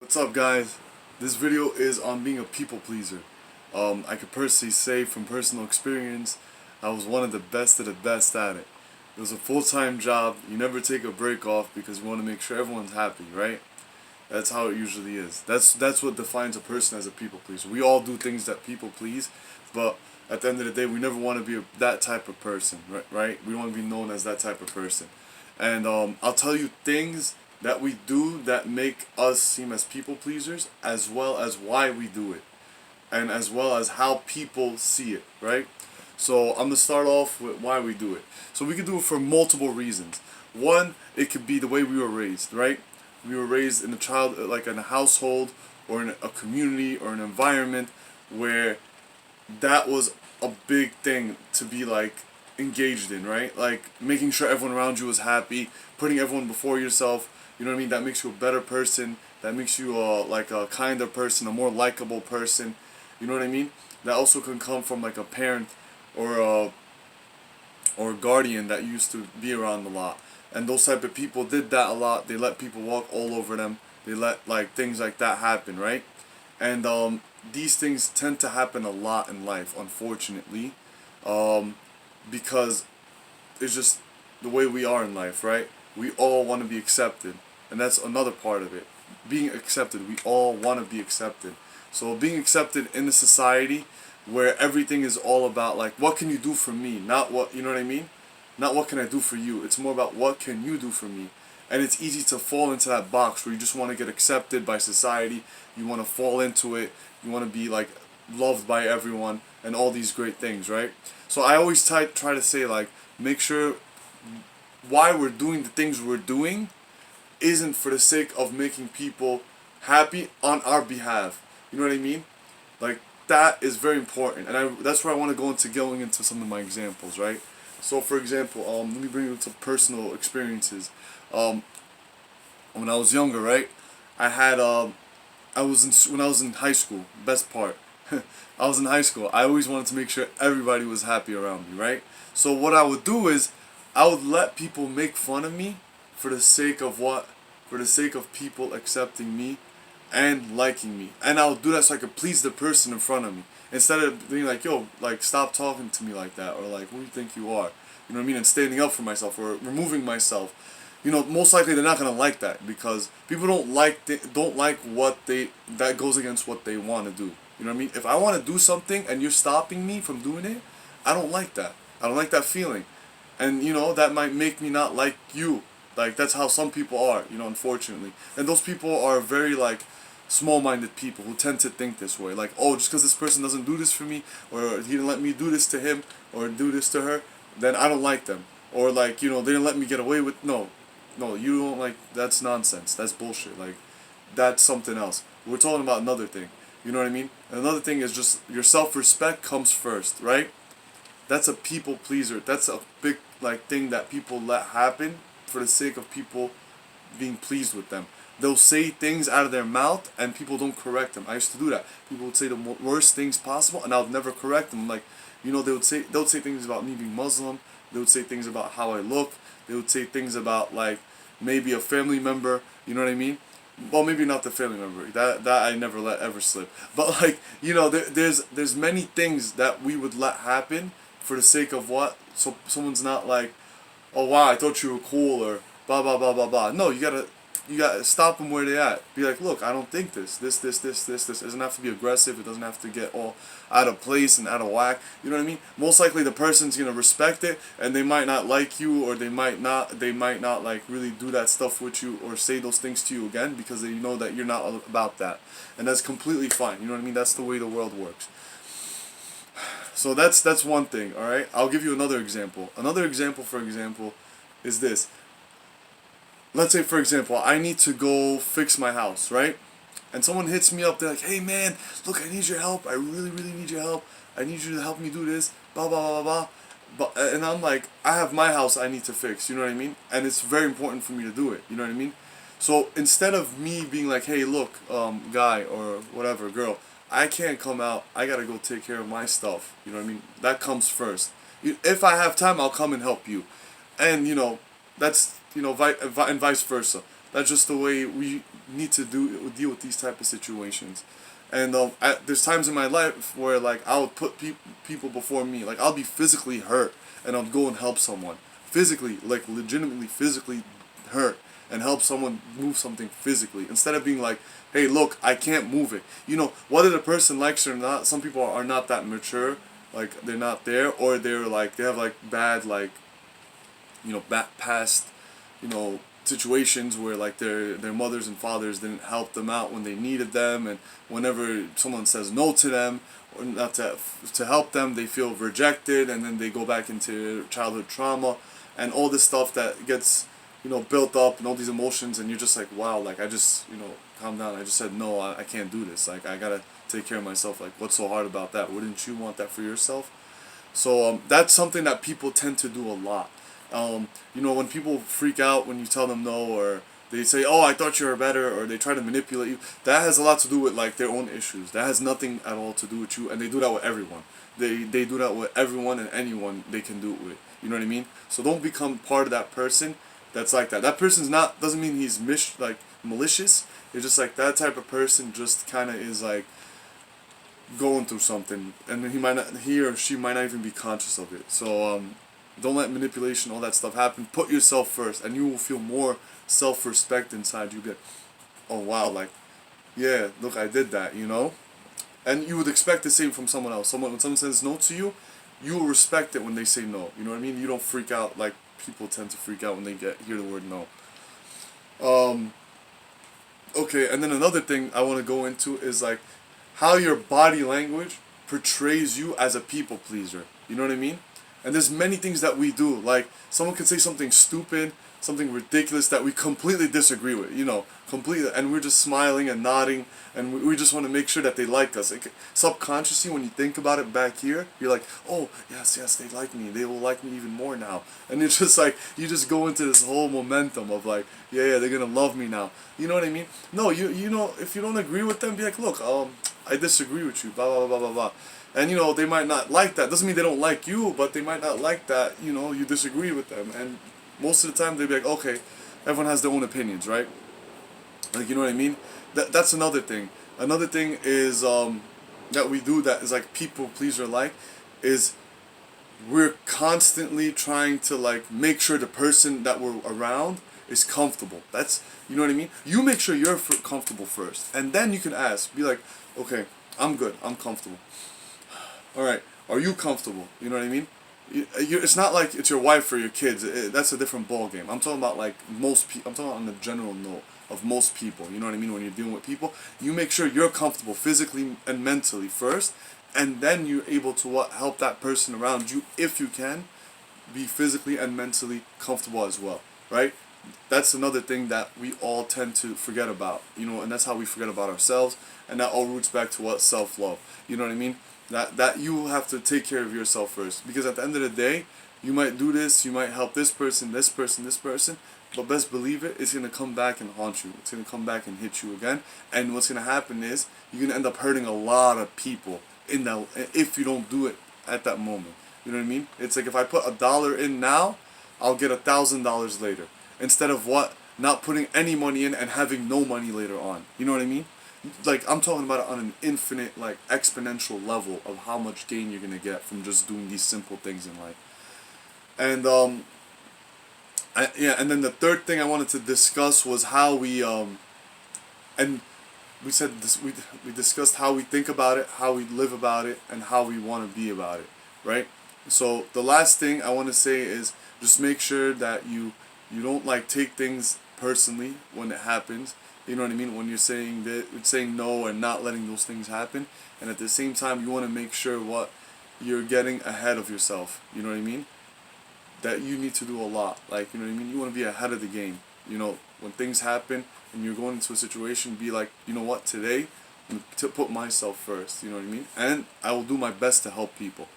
What's up, guys? This video is on being a people pleaser. I could personally say from personal experience, I was one of the best at it. It was a full-time job. You never take a break off because you want to make sure everyone's happy, right? That's how it usually is. That's what defines a person as a people pleaser. We all do things that people please, but at the end of the day, we never want to be that type of person, right? We want to be known as that type of person. And I'll tell you things that we do that make us seem as people pleasers, as well as why we do it, and as well as how people see it, right? So I'm gonna start off with why we do it. So we can do it for multiple reasons. One, it could be the way we were raised, right? We were raised in like in a household or in a community or an environment where that was a big thing to be like engaged in, right? Like making sure everyone around you is happy, putting everyone before yourself. You know what I mean? That makes you a better person. That makes you like a kinder person, a more likable person. You know what I mean? That also can come from like a parent or a guardian that used to be around a lot. And those type of people did that a lot. They let people walk all over them. They let like things like that happen, right? And these things tend to happen a lot in life, unfortunately, because it's just the way we are in life, right? We all want to be accepted, and that's another part of it. Being accepted, we all want to be accepted. So being accepted in a society where everything is all about like, what can you do for me? Not what, you know what I mean? Not what can I do for you. It's more about what can you do for me. And it's easy to fall into that box where you just want to get accepted by society. You want to fall into it. You want to be like loved by everyone and all these great things, right? So I always try to say like, make sure why we're doing the things we're doing isn't for the sake of making people happy on our behalf. You know what I mean? Like that is very important, and that's where I want to going into some of my examples, right? So for example, let me bring you to personal experiences. When I was younger, right, I had when I was in high school. Best part, I was in high school. I always wanted to make sure everybody was happy around me, right? So what I would do is I would let people make fun of me for the sake of what? For the sake of people accepting me and liking me. And I would do that so I could please the person in front of me. Instead of being like, yo, like stop talking to me like that, or like, who do you think you are? You know what I mean? And standing up for myself or removing myself. You know, most likely they're not gonna like that because people don't like what that goes against what they want to do. You know what I mean? If I want to do something and you're stopping me from doing it, I don't like that. I don't like that feeling. And you know, that might make me not like you. Like that's how some people are, you know, unfortunately. And those people are very like small-minded people who tend to think this way. Like, oh, just because this person doesn't do this for me, or he didn't let me do this to him, or do this to her, then I don't like them. Or like, you know, they didn't let me get away with no, you don't like, that's nonsense. That's bullshit. Like, that's something else. We're talking about another thing. You know what I mean? Another thing is just your self-respect comes first, right? That's a people pleaser. That's a big like thing that people let happen for the sake of people being pleased with them. They'll say things out of their mouth and people don't correct them. I used to do that. People would say the worst things possible and I would never correct them. Like, you know, they would say things about me being Muslim. They would say things about how I look. They would say things about like maybe a family member. You know what I mean? Well, maybe not the family member. That I never let ever slip. But like, you know, there's many things that we would let happen for the sake of what? So someone's not like, oh wow, I thought you were cool or blah blah blah blah blah. No, you gotta stop them where they at. Be like, look, I don't think this. This. It doesn't have to be aggressive. It doesn't have to get all out of place and out of whack. You know what I mean? Most likely the person's gonna respect it, and they might not like you, or they might not like really do that stuff with you or say those things to you again because they know that you're not about that, and that's completely fine. You know what I mean? That's the way the world works. So that's one thing. All right. I'll give you another example. Another example, for example, is this. Let's say, for example, I need to go fix my house, right? And someone hits me up, they're like, hey man, look, I need your help, I really, really need your help, I need you to help me do this, blah, blah, blah, blah. And I'm like, I have my house I need to fix, you know what I mean? And it's very important for me to do it, you know what I mean? So instead of me being like, hey look, guy, or whatever, girl, I can't come out, I gotta go take care of my stuff, you know what I mean? That comes first. If I have time, I'll come and help you. And, you know, that's, you know, and vice versa. That's just the way need to deal with these type of situations. And there's times in my life where like I would put people before me. Like I'll be physically hurt and I'll go and help someone physically, like legitimately physically hurt, and help someone move something physically, instead of being like, hey, look, I can't move it. You know, whether the person likes it or not, some people are not that mature, like they're not there, or they're like they have like bad like, you know, past, you know, situations where like their mothers and fathers didn't help them out when they needed them, and whenever someone says no to them or not to help them, they feel rejected, and then they go back into childhood trauma and all this stuff that gets, you know, built up, and all these emotions, and you're just like, wow, like I just, you know, calm down, I just said no, I can't do this, like I gotta take care of myself, like what's so hard about that? Wouldn't you want that for yourself? So that's something that people tend to do a lot. You know, when people freak out when you tell them no, or they say, "Oh, I thought you were better," or they try to manipulate you, that has a lot to do with like their own issues. That has nothing at all to do with you, and they do that with everyone. They do that with everyone and anyone they can do it with. You know what I mean? So don't become part of that person that's like that. That person's not, doesn't mean he's like malicious. It's just like that type of person just kind of is like going through something, and he or she might not even be conscious of it. So don't let manipulation, all that stuff happen. Put yourself first, and you will feel more self-respect inside you. Be like, oh wow, like, yeah, look, I did that, you know. And you would expect the same from someone else. When someone says no to you, you will respect it when they say no. You know what I mean? You don't freak out like people tend to freak out when they hear the word no. Okay, and then another thing I want to go into is like how your body language portrays you as a people pleaser. You know what I mean? And there's many things that we do. Like someone could say something stupid, something ridiculous that we completely disagree with. You know, completely, and we're just smiling and nodding, and we just want to make sure that they like us. Like, subconsciously, when you think about it back here, you're like, oh yes, yes, they like me. They will like me even more now. And it's just like you just go into this whole momentum of like, yeah, they're gonna love me now. You know what I mean? No, you know, if you don't agree with them, be like, look, I disagree with you. Blah blah blah blah blah. And you know, they might not like that. Doesn't mean they don't like you, but they might not like that, you know, you disagree with them. And most of the time they'd be like, okay, everyone has their own opinions, right? Like, you know what I mean? That's another thing. Another thing is that we do that is like people pleaser like is we're constantly trying to like make sure the person that we're around is comfortable. That's, you know what I mean? You make sure you're comfortable first, and then you can ask, be like, okay, I'm good, I'm comfortable. All right, are you comfortable? You know what I mean? It's not like it's your wife or your kids. That's a different ball game. I'm talking about like most people. I'm talking on the general note of most people. You know what I mean? When you're dealing with people, you make sure you're comfortable physically and mentally first, and then you're able to help that person around you, if you can, be physically and mentally comfortable as well. Right? That's another thing that we all tend to forget about. You know, and that's how we forget about ourselves, and that all roots back to what? Self-love. You know what I mean? That you have to take care of yourself first, because at the end of the day, you might do this, you might help this person, this person, this person, but best believe it, it's gonna come back and haunt you. It's gonna come back and hit you again, and what's gonna happen is you're gonna end up hurting a lot of people in that if you don't do it at that moment. You know what I mean? It's like if I put $1 in now, I'll get $1,000 later, instead of not putting any money in and having no money later on. You know what I mean? Like, I'm talking about it on an infinite, like, exponential level of how much gain you're gonna get from just doing these simple things in life. And yeah, and then the third thing I wanted to discuss was how and we said this, we discussed how we think about it, how we live about it, and how we want to be about it, right? So the last thing I want to say is just make sure that you don't like take things personally when it happens. You know what I mean? When you're saying no and not letting those things happen, and at the same time you want to make sure what you're getting ahead of yourself. You know what I mean? That you need to do a lot. Like, you know what I mean? You want to be ahead of the game. You know, when things happen and you're going into a situation, be like, you know what? Today, I'm to put myself first. You know what I mean? And I will do my best to help people,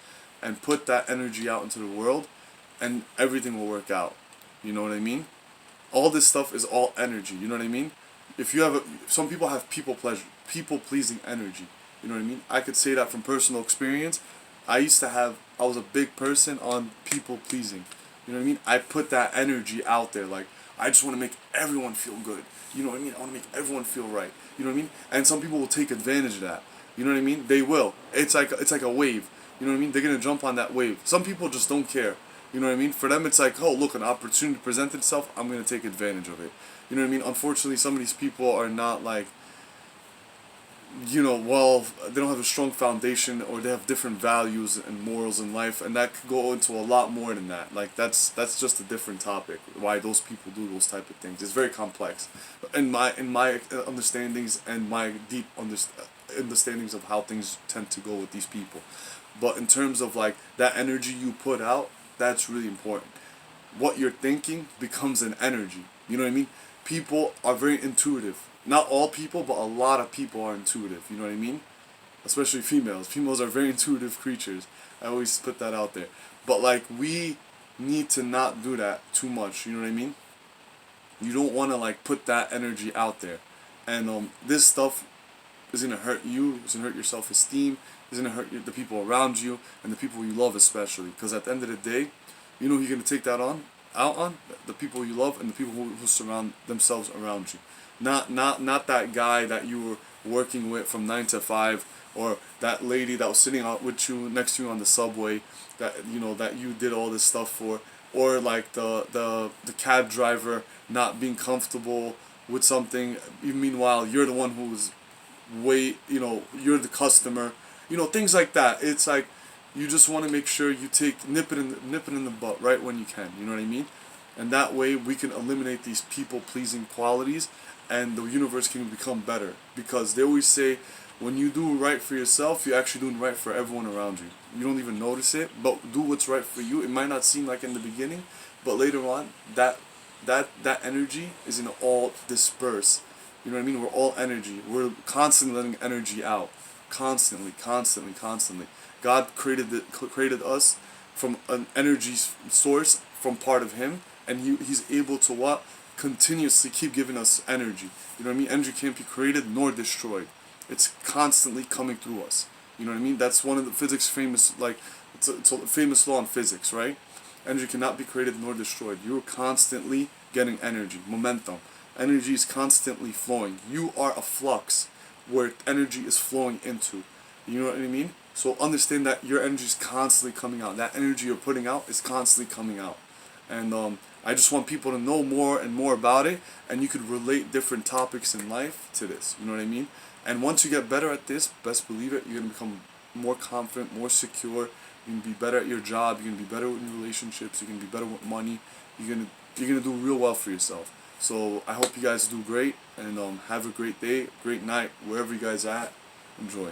and put that energy out into the world, and everything will work out. You know what I mean? All this stuff is all energy. You know what I mean? If you have some people have people pleasing energy. You know what I mean? I could say that from personal experience. I was a big person on people pleasing. You know what I mean? I put that energy out there. Like, I just want to make everyone feel good. You know what I mean? I want to make everyone feel right. You know what I mean? And some people will take advantage of that. You know what I mean? They will. It's like a wave. You know what I mean? They're gonna jump on that wave. Some people just don't care. You know what I mean? For them, it's like, oh, look, an opportunity presents itself. I'm gonna take advantage of it. You know what I mean? Unfortunately, some of these people are not like, well, they don't have a strong foundation, or they have different values and morals in life, and that could go into a lot more than that. Like that's just a different topic. Why those people do those type of things? It's very complex. In my understandings and my deep understandings of how things tend to go with these people. But in terms of like that energy you put out, that's really important. What you're thinking becomes an energy. You know what I mean? People are very intuitive. Not all people, but a lot of people are intuitive. You know what I mean? Especially females. Females are very intuitive creatures. I always put that out there. But like, we need to not do that too much. You know what I mean? You don't want to like put that energy out there. And this stuff is gonna hurt you. It's gonna hurt your self-esteem. It's gonna hurt the people around you and the people you love, especially. Because at the end of the day, you know who you're gonna take that out on? The people you love and the people who surround themselves around you. Not that guy that you were working with from 9 to 5, or that lady that was sitting out with you next to you on the subway, that that you did all this stuff for, or like the cab driver not being comfortable with something. Meanwhile, you're the one who's you're the customer. Things like that. It's like, you just want to make sure you nip it in the butt right when you can. You know what I mean? And that way we can eliminate these people pleasing qualities, and the universe can become better. Because they always say, when you do right for yourself, you're actually doing right for everyone around you. You don't even notice it, but do what's right for you. It might not seem like in the beginning, but later on, that energy is gonna all disperse. You know what I mean? We're all energy. We're constantly letting energy out. Constantly, constantly, constantly. God created us from an energy source, from part of Him, and He's able to what? Continuously keep giving us energy. You know what I mean? Energy can't be created nor destroyed. It's constantly coming through us. You know what I mean? That's one of the physics famous, like, it's a famous law in physics, right? Energy cannot be created nor destroyed. You're constantly getting energy, momentum. Energy is constantly flowing. You are a flux where energy is flowing into. You know what I mean? So understand that your energy is constantly coming out. That energy you're putting out is constantly coming out. And I just want people to know more and more about it, and you could relate different topics in life to this. You know what I mean? And once you get better at this, best believe it, you're going to become more confident, more secure. You're going to be better at your job. You're going to be better with relationships. You're going to be better with money. You're going to do real well for yourself. So I hope you guys do great, and have a great day, great night, wherever you guys are at. Enjoy.